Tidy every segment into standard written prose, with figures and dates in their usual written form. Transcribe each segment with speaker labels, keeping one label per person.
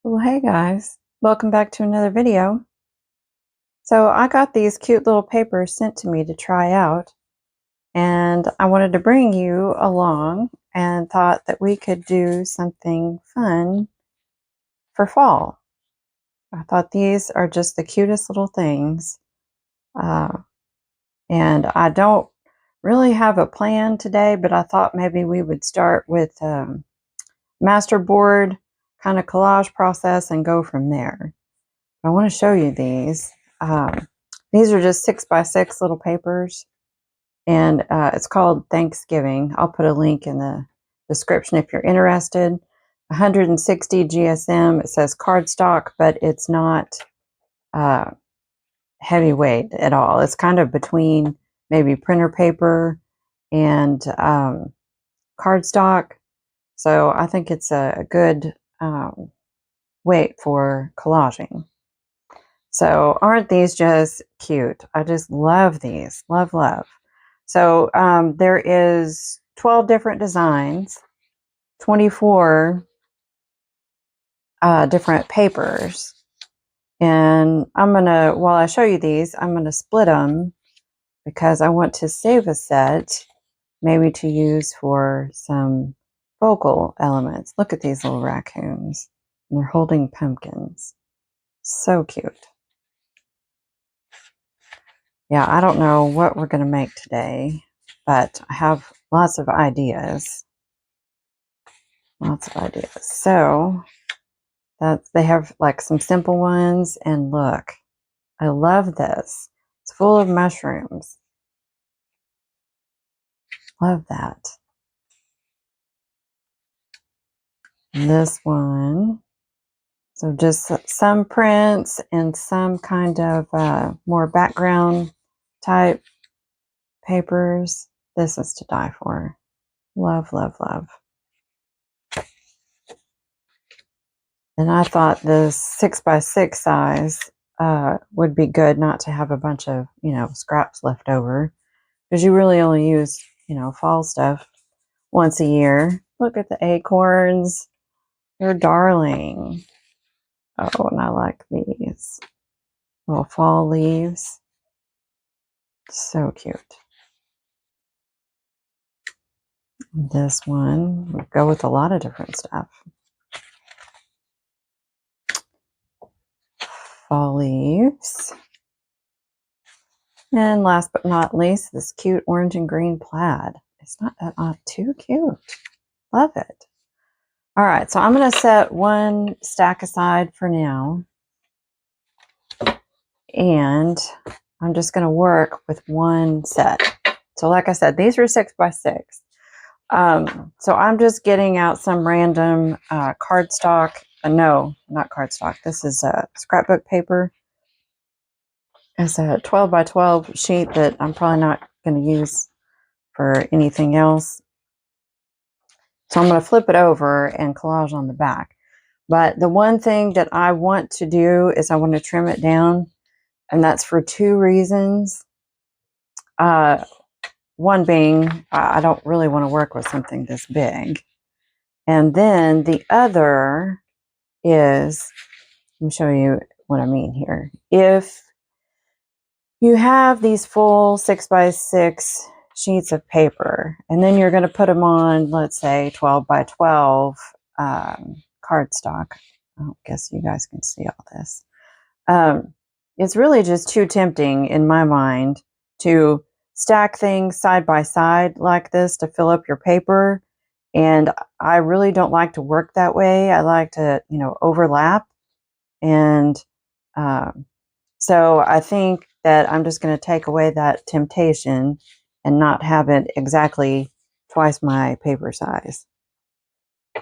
Speaker 1: Well, hey guys, welcome back to another video. So I got these cute little papers sent to me to try out, and I wanted to bring you along and thought that we could do something fun for fall. I thought these are just the cutest little things, uh, and I don't really have a plan today, but I thought maybe we would start with Masterboard kind of collage process and go from there. I want to show you these. These are just 6x6 little papers, and it's called Thanksgiving. I'll put a link in the description if you're interested. 160 GSM. It says cardstock, but it's not heavyweight at all. It's kind of between maybe printer paper and cardstock. So I think it's a good weight for collaging. So aren't these just cute? I just love these. Love, love. So there is 12 different designs, 24 different papers. And I'm going to, while I show you these, I'm going to split them because I want to save a set, maybe to use for some focal elements. Look at these little raccoons. And they're holding pumpkins. So cute. Yeah, I don't know what we're going to make today, but I have lots of ideas. Lots of ideas. So they have like some simple ones, and look, I love this. It's full of mushrooms. Love that. And this one. So just some prints and some kind of more background type papers. This is to die for. Love, love, love. And I thought this 6x6 size would be good, not to have a bunch of, scraps left over, because you really only use, fall stuff once a year. Look at the acorns. They're darling. Oh, and I like these little fall leaves. So cute. This one would go with a lot of different stuff. Fall leaves. And last but not least, this cute orange and green plaid. It's not too cute. Love it. All right, so I'm going to set one stack aside for now. And I'm just going to work with one set. So like I said, these are 6x6. So I'm just getting out some random cardstock. No, not cardstock. This is scrapbook paper. It's a 12x12 sheet that I'm probably not going to use for anything else. So I'm going to flip it over and collage on the back. But the one thing that I want to do is I want to trim it down. And that's for two reasons. One being, I don't really want to work with something this big. And then the other is, let me show you what I mean here. If you have these full 6x6 sheets of paper, and then you're going to put them on, let's say, 12x12 cardstock. I guess you guys can see all this. It's really just too tempting in my mind to stack things side by side like this to fill up your paper. And I really don't like to work that way. I like to, overlap. And so I think that I'm just going to take away that temptation and not have it exactly twice my paper size. So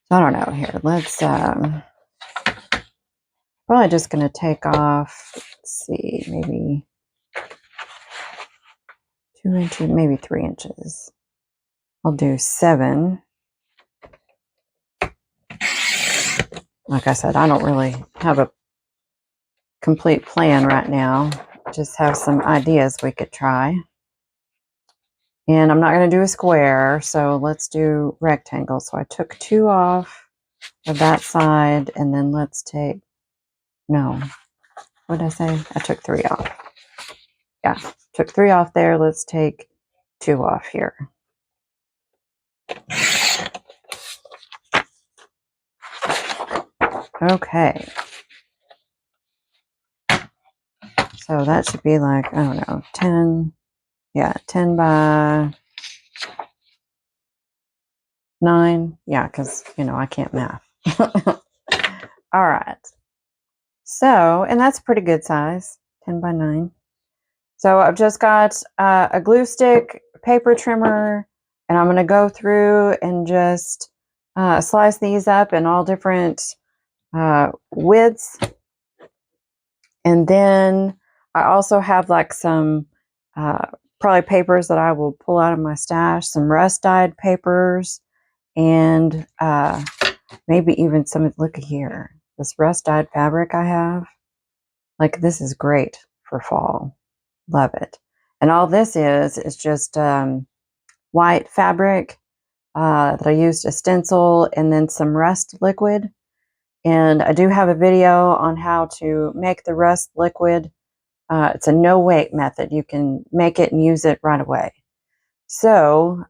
Speaker 1: I don't know here. Let's probably just going to take off, let's see, maybe 2 inches, maybe 3 inches. I'll do 7. Like I said, I don't really have a complete plan right now. Just have some ideas we could try. And I'm not going to do a square, so let's do rectangles. So I took 2 off for that side, and then let's take, no, what did I say? I took 3 off. Yeah, took 3 off there. Let's take 2 off here. Okay. So that should be like, I don't know, 10, yeah, 10 by 9. Yeah, because, you know, I can't math. All right. So, and that's pretty good size, 10 by 9. So I've just got a glue stick, paper trimmer, and I'm going to go through and just slice these up in all different widths. And then I also have like some probably papers that I will pull out of my stash, some rust dyed papers, and maybe even some, look here, this rust dyed fabric I have. Like, this is great for fall. Love it. And all this is just white fabric that I used a stencil and then some rust liquid. And I do have a video on how to make the rust liquid. It's a no-wait method. You can make it and use it right away. So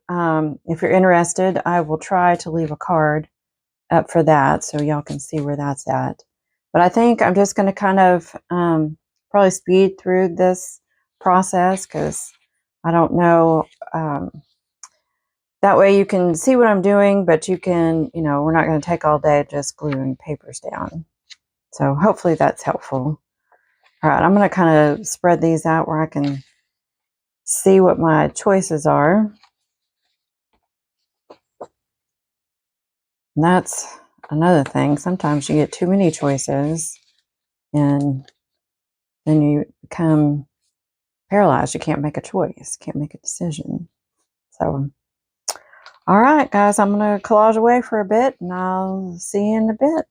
Speaker 1: if you're interested, I will try to leave a card up for that so y'all can see where that's at. But I think I'm just going to kind of probably speed through this process because I don't know. That way you can see what I'm doing, but you can, you know, we're not going to take all day just gluing papers down. So hopefully that's helpful. All right, I'm going to kind of spread these out where I can see what my choices are. And that's another thing. Sometimes you get too many choices and then you become paralyzed. You can't make a choice, can't make a decision. So, all right, guys, I'm going to collage away for a bit and I'll see you in a bit.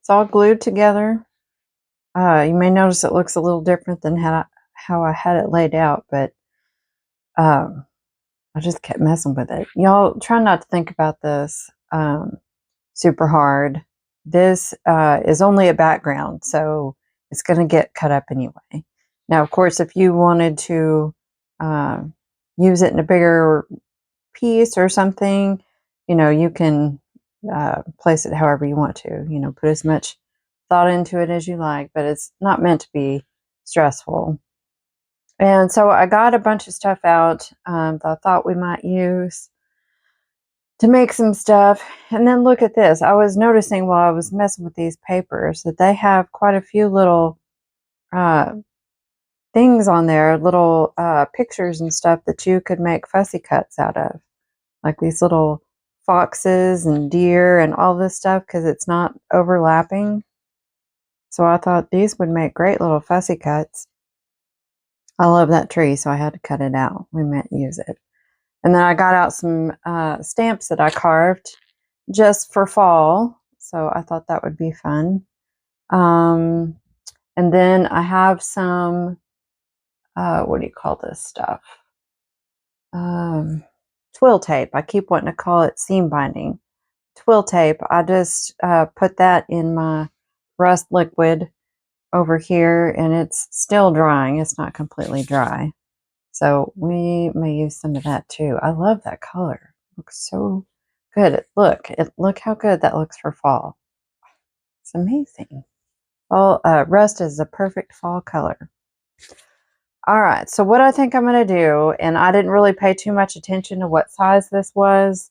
Speaker 1: It's all glued together. You may notice it looks a little different than how I had it laid out, but I just kept messing with it. Y'all try not to think about this super hard. This is only a background, so it's going to get cut up anyway. Now, of course, if you wanted to use it in a bigger piece or something, you can place it however you want to. Put as much thought into it as you like, but it's not meant to be stressful. And so I got a bunch of stuff out that I thought we might use to make some stuff. And then look at this. I was noticing while I was messing with these papers that they have quite a few little things on there, little pictures and stuff that you could make fussy cuts out of. Like these little foxes and deer and all this stuff, because it's not overlapping. So I thought these would make great little fussy cuts. I love that tree, so I had to cut it out. We might use it. And then I got out some stamps that I carved just for fall. So I thought that would be fun. And then I have some, what do you call this stuff? Twill tape. I keep wanting to call it seam binding. Twill tape. I just put that in my rust liquid over here, and it's still drying. It's not completely dry. So we may use some of that too. I love that color. It looks so good. Look how good that looks for fall. It's amazing. Fall, rust is a perfect fall color. All right, so what I think I'm going to do, and I didn't really pay too much attention to what size this was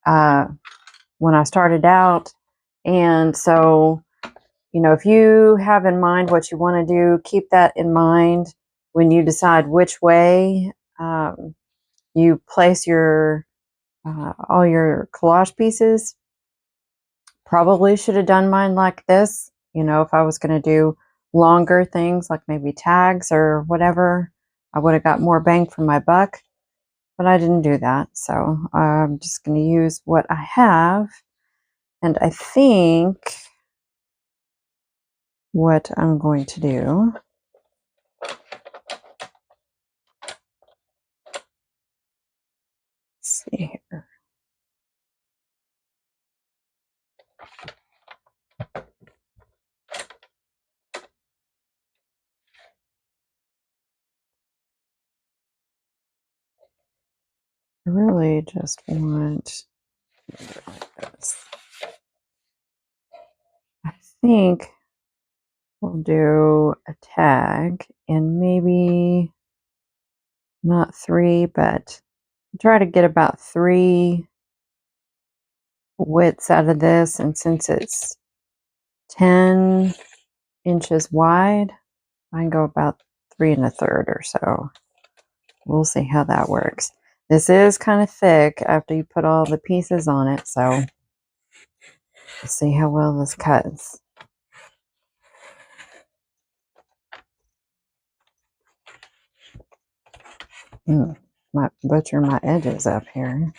Speaker 1: when I started out. And so, if you have in mind what you want to do, keep that in mind when you decide which way you place your all your collage pieces. Probably should have done mine like this. If I was going to do longer things like maybe tags or whatever, I would have got more bang for my buck, but I didn't do that. So I'm just going to use what I have. And I think what I'm going to do, let's see here. I really just want this. I think we'll do a tag and maybe not 3, but try to get about 3 widths out of this. And since it's 10 inches wide, I can go about 3 1/3 or so. We'll see how that works. This is kind of thick after you put all the pieces on it, so we'll see how well this cuts. Might butcher my edges up here.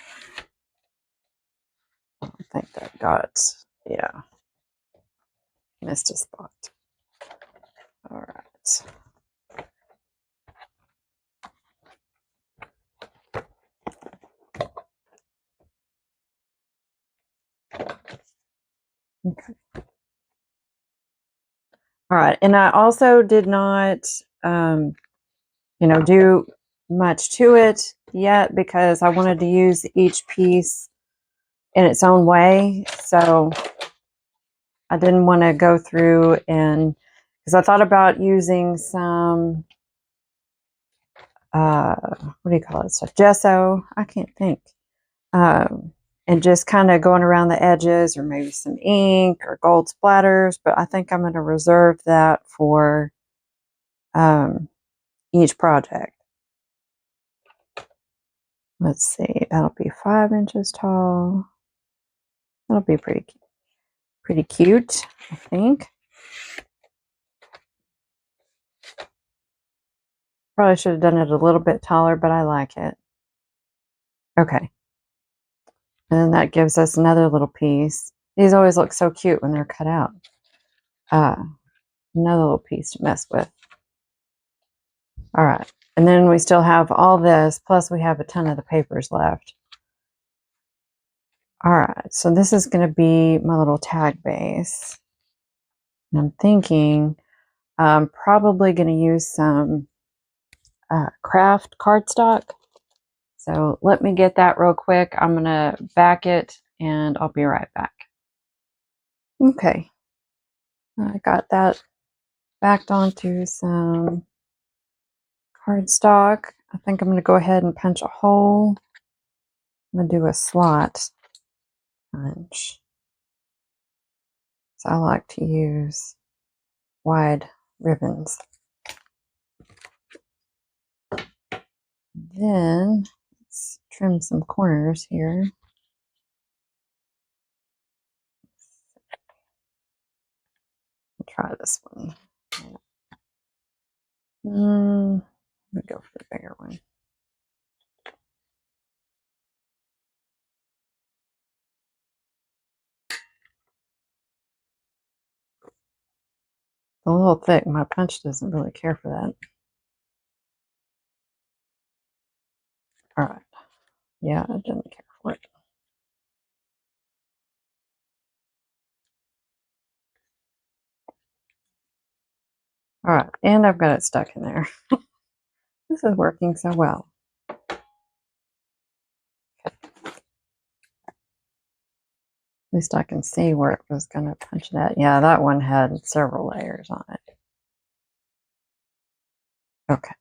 Speaker 1: I don't think that got, yeah, missed a spot. All right. Okay. All right, and I also did not, do much to it yet because I wanted to use each piece in its own way. So I didn't want to go through because I thought about using some, what do you call it? Stuff, gesso. I can't think. And just kind of going around the edges, or maybe some ink or gold splatters. But I think I'm going to reserve that for each project. Let's see, that'll be 5 inches tall. That'll be pretty cute, I think. Probably should have done it a little bit taller, but I like it. Okay. And then that gives us another little piece. These always look so cute when they're cut out. Another little piece to mess with. All right. And then we still have all this, plus we have a ton of the papers left. All right. So this is going to be my little tag base. And I'm thinking I'm probably going to use some craft cardstock. So let me get that real quick. I'm going to back it and I'll be right back. Okay. I got that backed onto some cardstock. I think I'm going to go ahead and punch a hole. I'm going to do a slot punch. So I like to use wide ribbons. Then let's trim some corners here. I'll try this one. I'm going to go for the bigger one. A little thick. My punch doesn't really care for that. All right. Yeah, it doesn't care for it. All right, and I've got it stuck in there. This is working so well. At least I can see where it was going to punch it at. Yeah, that one had several layers on it. Okay.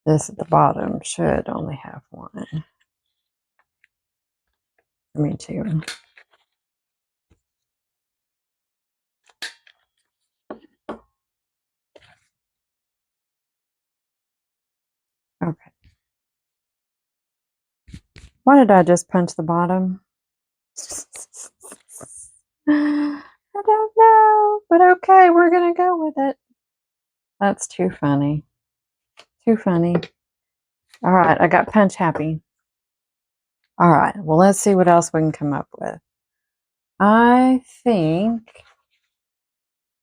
Speaker 1: This at the bottom should only have one. Me too. Okay. Why did I just punch the bottom? I don't know, but okay, we're going to go with it. That's too funny. Too funny. All right, I got punch happy. All right, well, let's see what else we can come up with. I think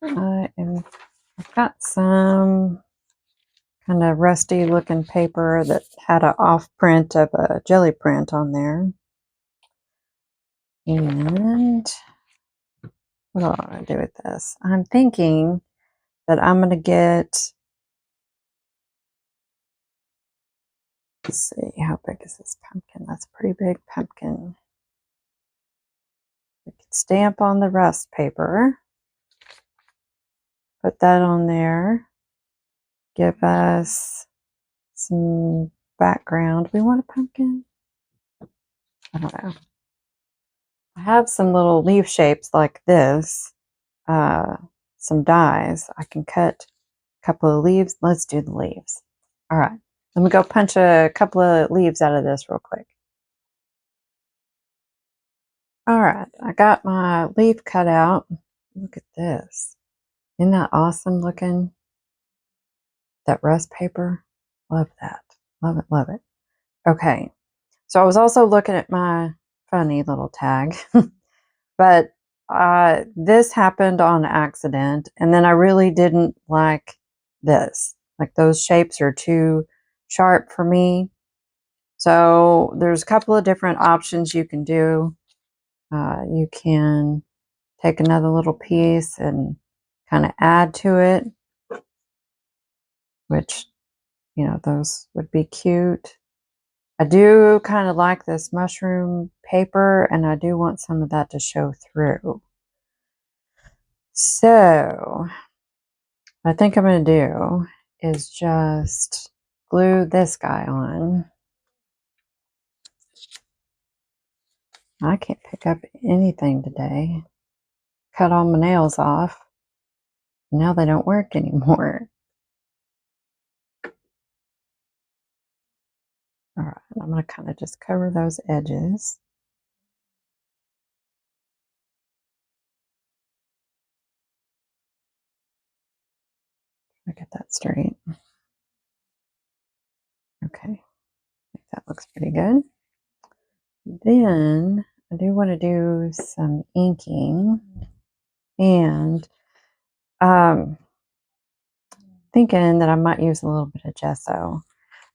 Speaker 1: I've got some kind of rusty looking paper that had an off print of a jelly print on there. And what do I want to do with this? I'm thinking that I'm going to get, let's see, how big is this pumpkin? That's a pretty big pumpkin. We could stamp on the rust paper, put that on there, give us some background. We want a pumpkin? I don't know. I have some little leaf shapes like this, some dies. I can cut a couple of leaves. Let's do the leaves. All right, let me go punch a couple of leaves out of this real quick. All right, I got my leaf cut out. Look at this. Isn't that awesome looking? That rust paper. Love that. Love it, love it. Okay, so I was also looking at my funny little tag, but this happened on accident, and then I really didn't like this. Like those shapes are too sharp for me. So there's a couple of different options you can do. You can take another little piece and kind of add to it, which, you know, those would be cute. I do kind of like this mushroom paper, and I do want some of that to show through. So what I think I'm going to do is just glue this guy on. I can't pick up anything today. Cut all my nails off. Now they don't work anymore. All right, I'm going to kind of just cover those edges. I get that straight. Okay, I think that looks pretty good. Then I do want to do some inking, and thinking that I might use a little bit of gesso.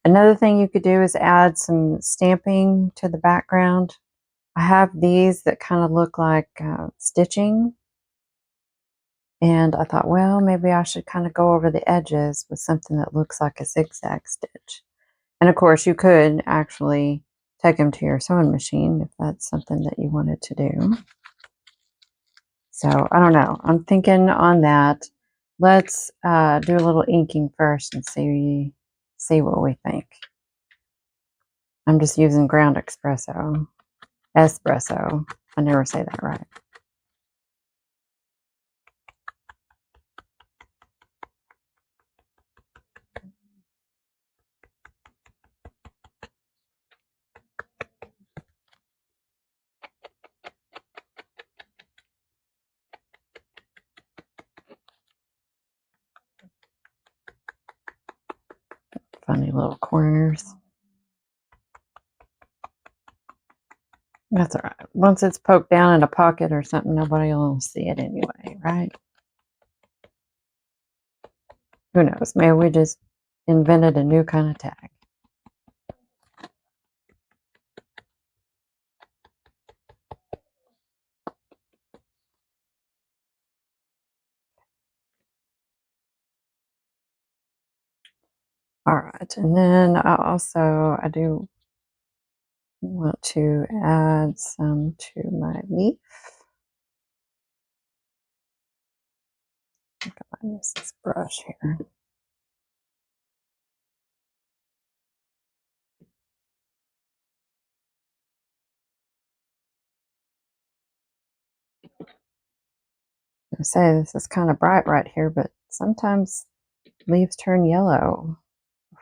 Speaker 1: Another thing you could do is add some stamping to the background. I have these that kind of look like stitching, and I thought, well, maybe I should kind of go over the edges with something that looks like a zigzag stitch. And of course, you could actually take them to your sewing machine if that's something that you wanted to do. So I don't know. I'm thinking on that. Let's do a little inking first and see what we think. I'm just using ground espresso. I never say that right. Funny little corners. That's all right. Once it's poked down in a pocket or something, nobody will see it anyway, right? Who knows? Maybe we just invented a new kind of tag. All right, and then I do want to add some to my leaf. I think I might use this brush here. I say this is kind of bright right here, but sometimes leaves turn yellow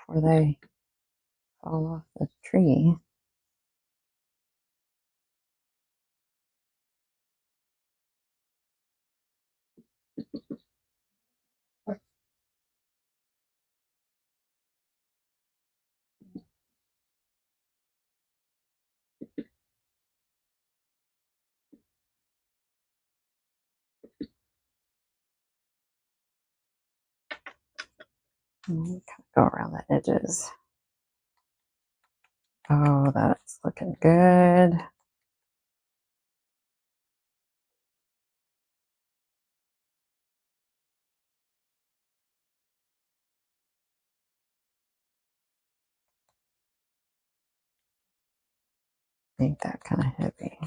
Speaker 1: before they fall off the tree. Kind of go around the edges. Oh, that's looking good. Make that kind of heavy.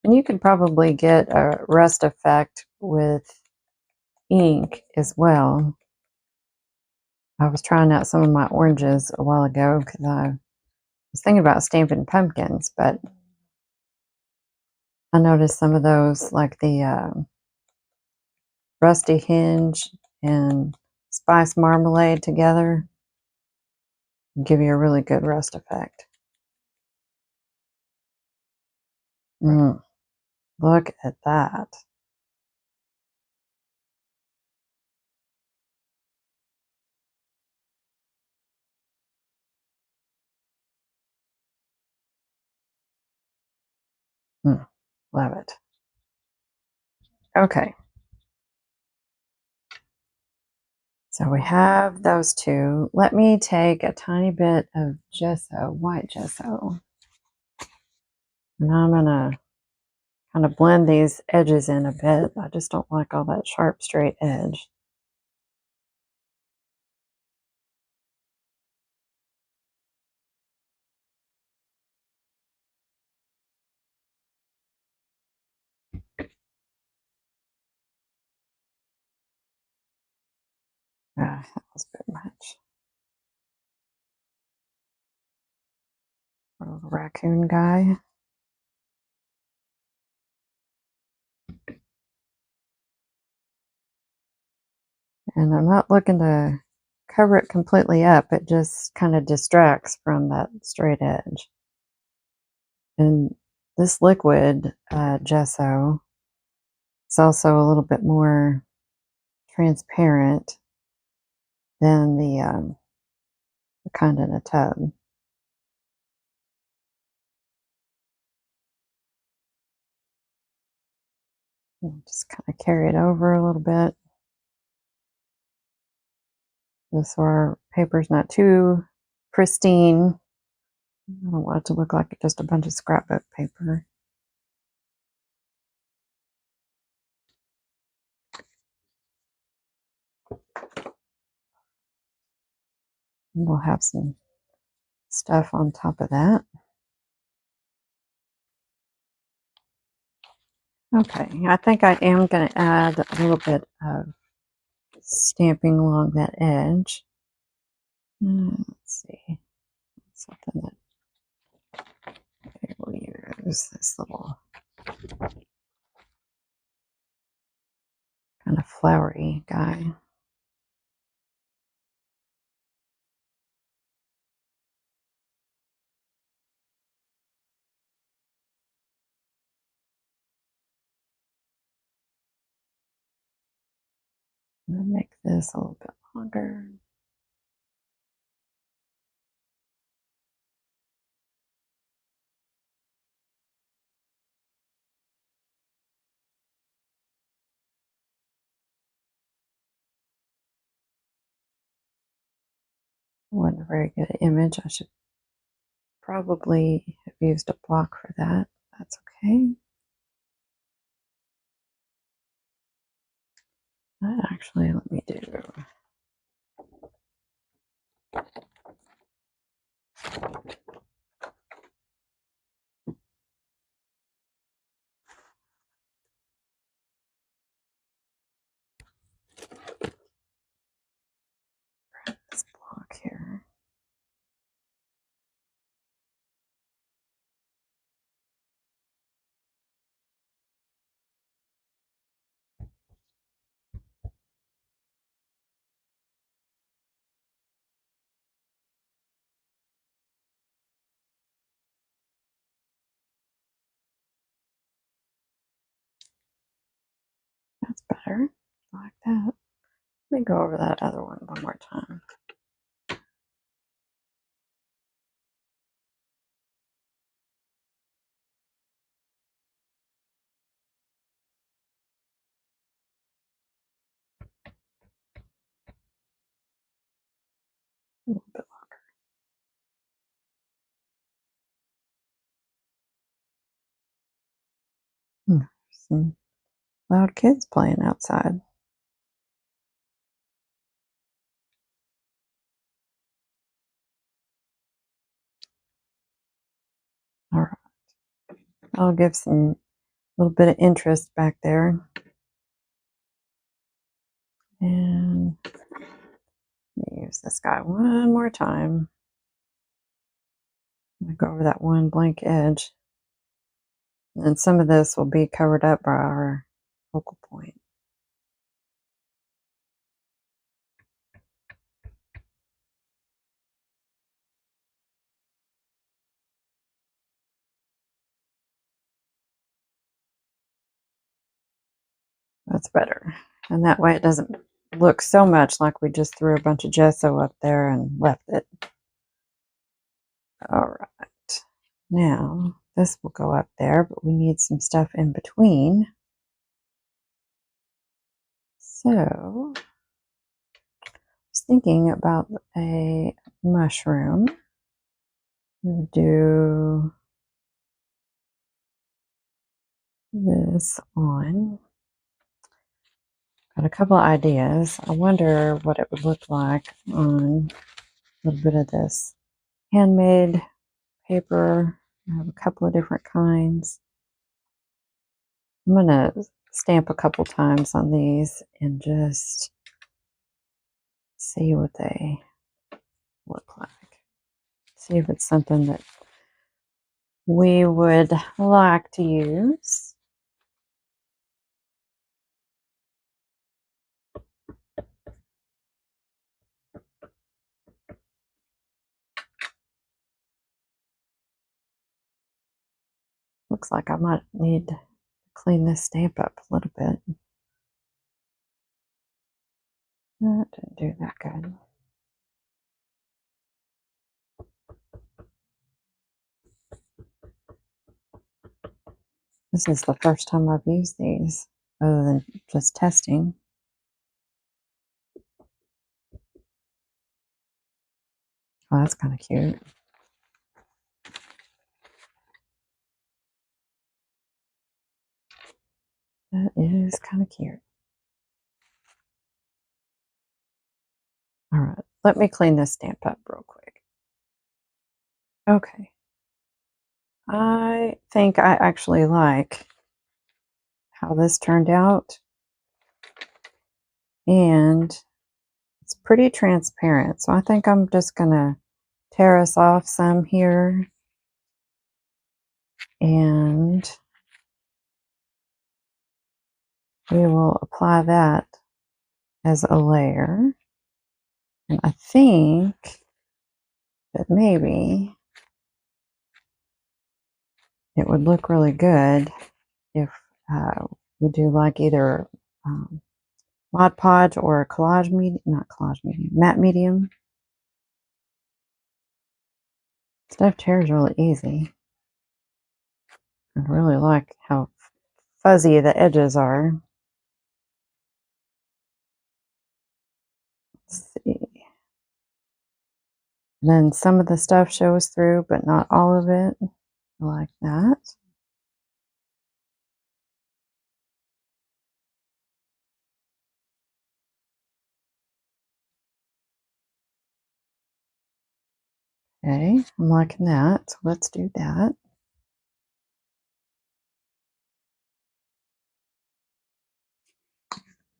Speaker 1: And you could probably get a rust effect with ink as well. I was trying out some of my oranges a while ago because I was thinking about stamping pumpkins, but I noticed some of those, like the Rusty Hinge and Spice Marmalade together, give you a really good rust effect. Look at that. Love it. Okay. So we have those two. Let me take a tiny bit of gesso, white gesso, and I'm going to kind of blend these edges in a bit. I just don't like all that sharp, straight edge. That was a bit much. Little raccoon guy. And I'm not looking to cover it completely up. It just kind of distracts from that straight edge. And this liquid gesso is also a little bit more transparent than the kind in a tub. Just kind of carry it over a little bit. Just so our paper's not too pristine. I don't want it to look like just a bunch of scrapbook paper. And we'll have some stuff on top of that. Okay, I think I am going to add a little bit of stamping along that edge. Let's see, something that we'll use this little kind of flowery guy. I'm going to make this a little bit longer. Wasn't a very good image. I should probably have used a block for that. That's okay. Actually, let me do. This block here. That's better. I like that. Let me go over that other one more time. A little bit longer. Some loud kids playing outside. All right. I'll give some little bit of interest back there. And let me use this guy one more time. I'm going to go over that one blank edge. And some of this will be covered up by our focal point. That's better. And that way it doesn't look so much like we just threw a bunch of gesso up there and left it. All right. Now, this will go up there, but we need some stuff in between. So, I was thinking about a mushroom. We would do this on. Got a couple of ideas. I wonder what it would look like on a little bit of this handmade paper. I have a couple of different kinds. I'm going to stamp a couple times on these and just see what they look like. See if it's something that we would like to use. Looks like I might need to clean this stamp up a little bit. That didn't do that good. This is the first time I've used these. other than just testing. Oh, that's kind of cute. That is kind of cute. All right, let me clean this stamp up real quick. Okay. I think I actually like how this turned out. And it's pretty transparent. So I think I'm just going to tear us off some here. And we will apply that as a layer. And I think that maybe it would look really good if we do like either Mod Podge or a collage medium, not collage medium, matte medium. Stuff tears really easy. I really like how fuzzy the edges are. Let's see. And then some of the stuff shows through, but not all of it. I like that. Okay, I'm liking that. So let's do that.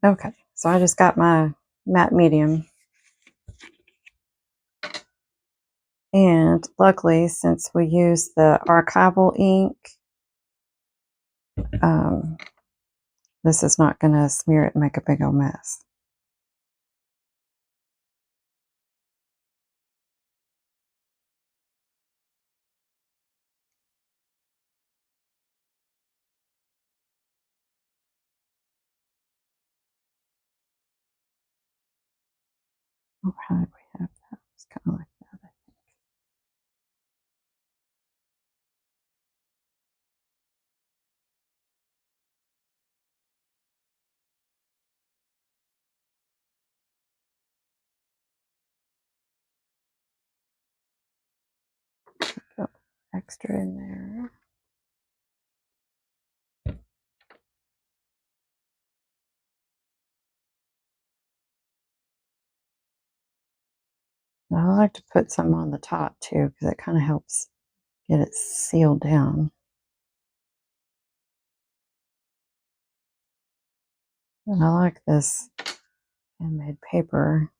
Speaker 1: Okay, so I just got my matte medium. And luckily, since we use the archival ink, this is not going to smear it and make a big old mess. Oh, how did we have that? It's kind of like that, I think. Put extra in there. Now, I like to put some on the top too, because it kind of helps get it sealed down. And I like this handmade paper.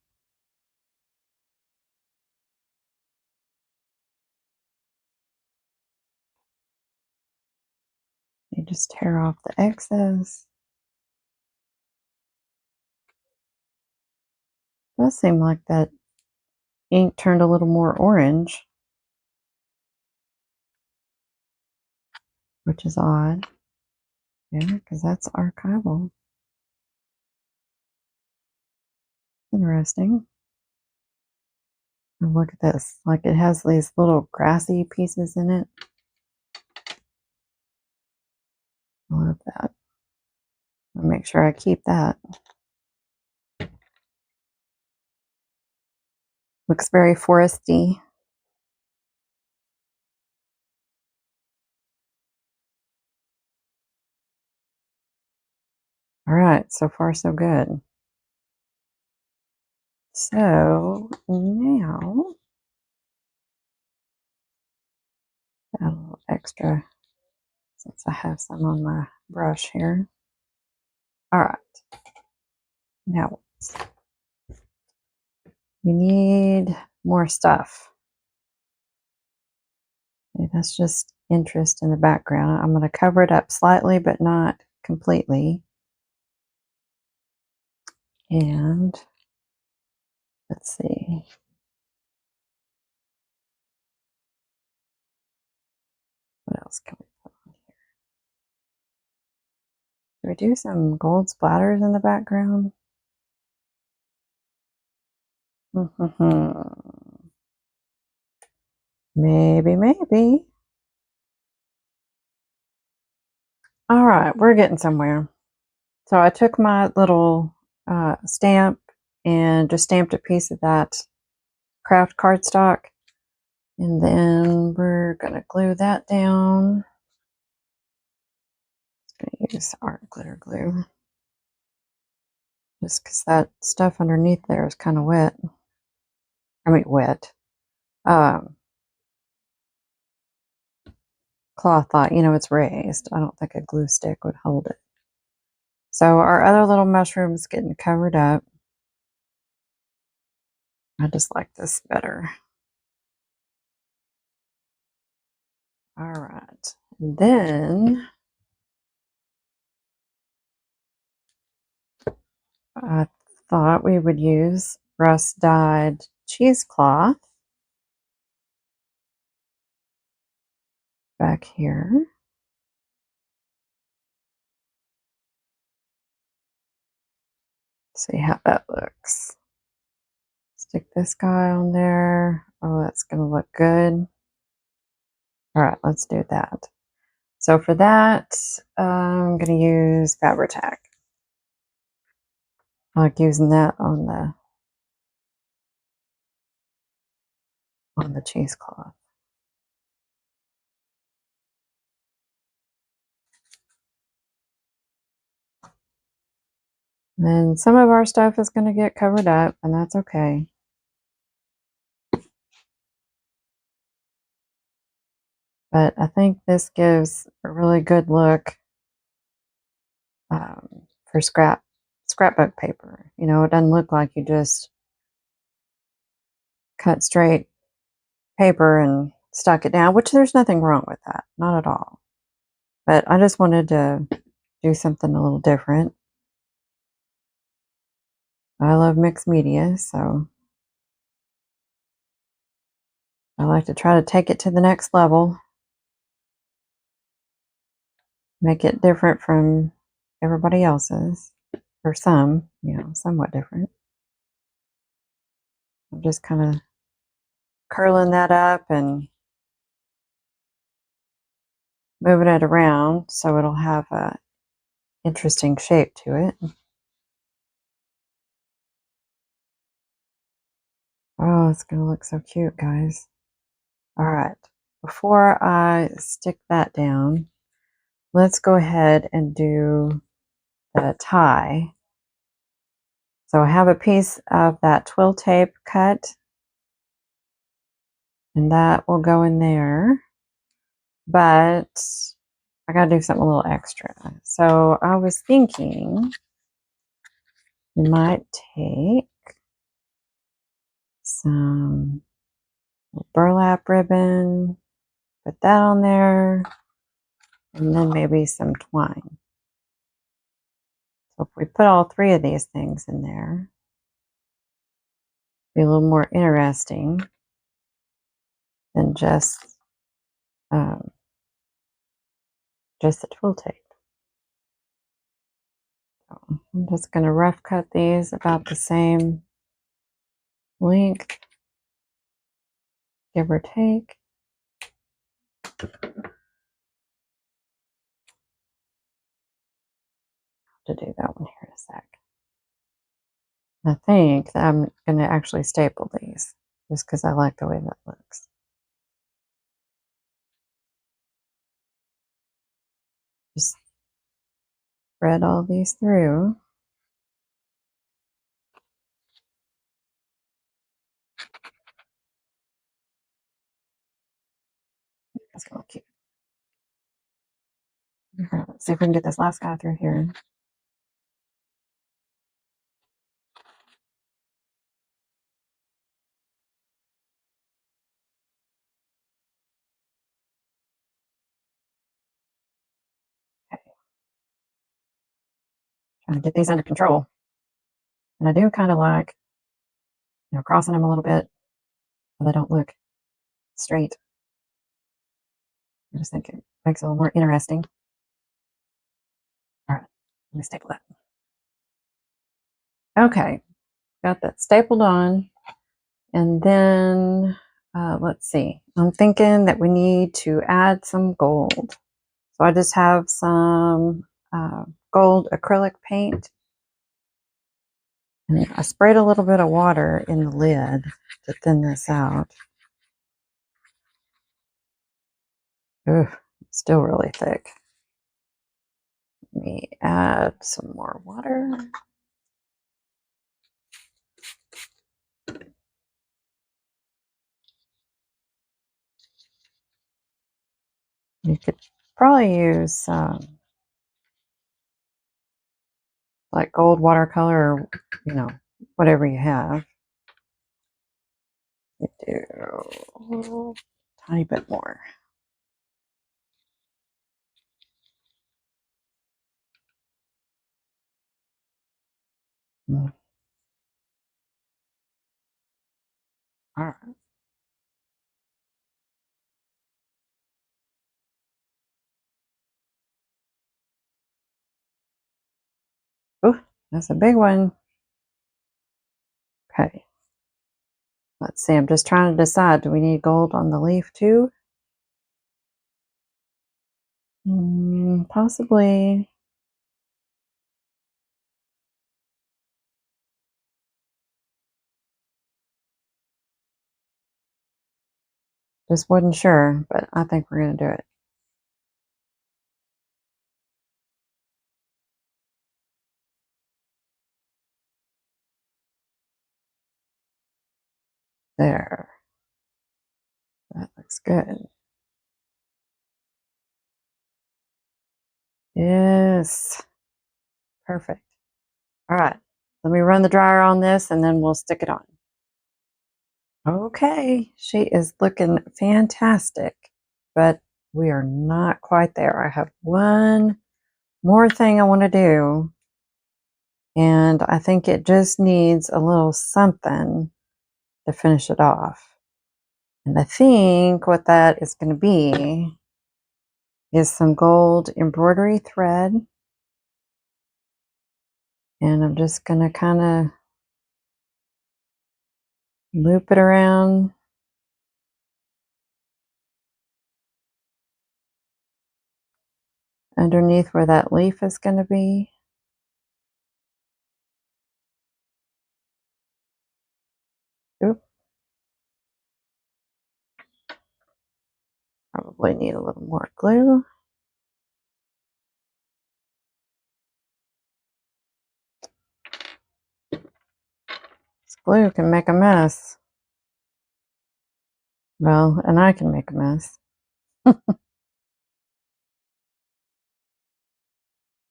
Speaker 1: You just tear off the excess. It does seem like that ink turned a little more orange, which is odd. Yeah, because that's archival. Interesting. And look at this. Like it has these little grassy pieces in it. I love that. I'll make sure I keep that. Looks very foresty. All right, so far so good. So now, add a little extra since I have some on my brush here. All right, now we need more stuff. Okay, that's just interest in the background. I'm going to cover it up slightly, but not completely. And let's see. What else can we put on here? Do we do some gold splatters in the background? Maybe, maybe. All right, we're getting somewhere. So I took my little stamp and just stamped a piece of that craft cardstock. And then we're going to glue that down. I'm going to use art glitter glue. Just because that stuff underneath there is kind of wet. I mean, wet. Cloth thought, you know, it's raised. I don't think a glue stick would hold it. So our other little mushroom's getting covered up. I just like this better. All right. And then I thought we would use rust dyed cheesecloth back here. See how that looks. Stick this guy on there. Oh, that's going to look good. All right, let's do that. So for that, I'm going to use Fabri-Tac. I like using that on the cheesecloth. And some of our stuff is going to get covered up, and that's okay. But I think this gives a really good look for scrapbook paper. You know, it doesn't look like you just cut straight paper and stuck it down, which there's nothing wrong with that, not at all. But I just wanted to do something a little different. I love mixed media, so I like to try to take it to the next level. Make it different from everybody else's, or some, you know, somewhat different. I'm just kind of curling that up and moving it around so it'll have a interesting shape to it. Oh, it's going to look so cute, guys. All right, before I stick that down, let's go ahead and do the tie. So I have a piece of that twill tape cut, and that will go in there, but I got to do something a little extra. So I was thinking we might take some burlap ribbon, put that on there, and then maybe some twine. So if we put all three of these things in there, it'll be a little more interesting than just the twill tape. So I'm just going to rough cut these about the same length, give or take. To do that one here in a sec. I think that I'm going to actually staple these just because I like the way that looks. Just spread all these through. That's going to look cute. Let's see if we can get this last guy through here. Okay. Trying to get these under control. And I do kind of like, you know, crossing them a little bit so they don't look straight. I just think it makes it a little more interesting. All right, let me staple that. Okay, got that stapled on. And then, let's see, I'm thinking that we need to add some gold. So I just have some gold acrylic paint. And I sprayed a little bit of water in the lid to thin this out. Ugh, it's still really thick. Let me add some more water. You could probably use like gold watercolor or, whatever you have. You do a tiny bit more. All right. Ooh, that's a big one. Okay. Let's see. I'm just trying to decide. Do we need gold on the leaf too? Possibly. Just wasn't sure, but I think we're going to do it. There. That looks good. Yes. Perfect. All right. Let me run the dryer on this and then we'll stick it on. Okay. She is looking fantastic, but we are not quite there. I have one more thing I want to do, and I think it just needs a little something to finish it off. And I think what that is going to be is some gold embroidery thread. And I'm just going to kind of loop it around. Underneath where that leaf is going to be. Oop. Probably need a little more glue. This glue can make a mess. Well, and I can make a mess. All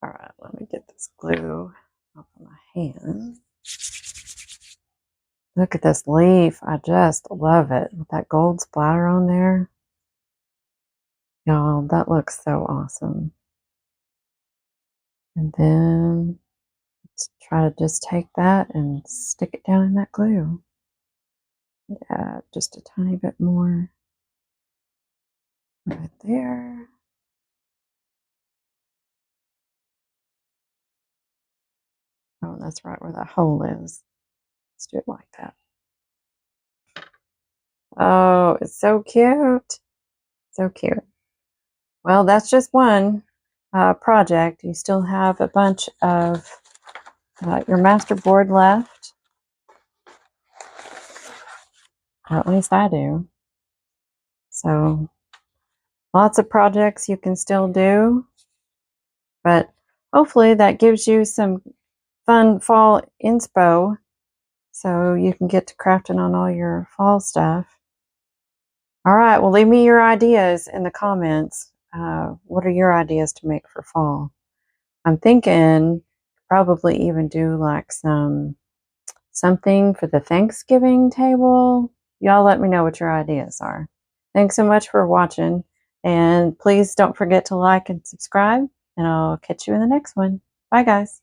Speaker 1: right, let me get this glue off of my hand. Look at this leaf. I just love it. With that gold splatter on there. Y'all, that looks so awesome. And then let's try to just take that and stick it down in that glue. Yeah, just a tiny bit more right there. Oh, that's right where that hole is. Let's do it like that. Oh, it's so cute. So cute. Well, that's just one project. You still have a bunch of your masterboard left. Or at least I do. So lots of projects you can still do. But hopefully that gives you some fun fall inspo so you can get to crafting on all your fall stuff. All right, well, leave me your ideas in the comments. What are your ideas to make for fall? I'm thinking probably even do like something for the Thanksgiving table. Y'all let me know what your ideas are. Thanks so much for watching, and please don't forget to like and subscribe, and I'll catch you in the next one. Bye, guys.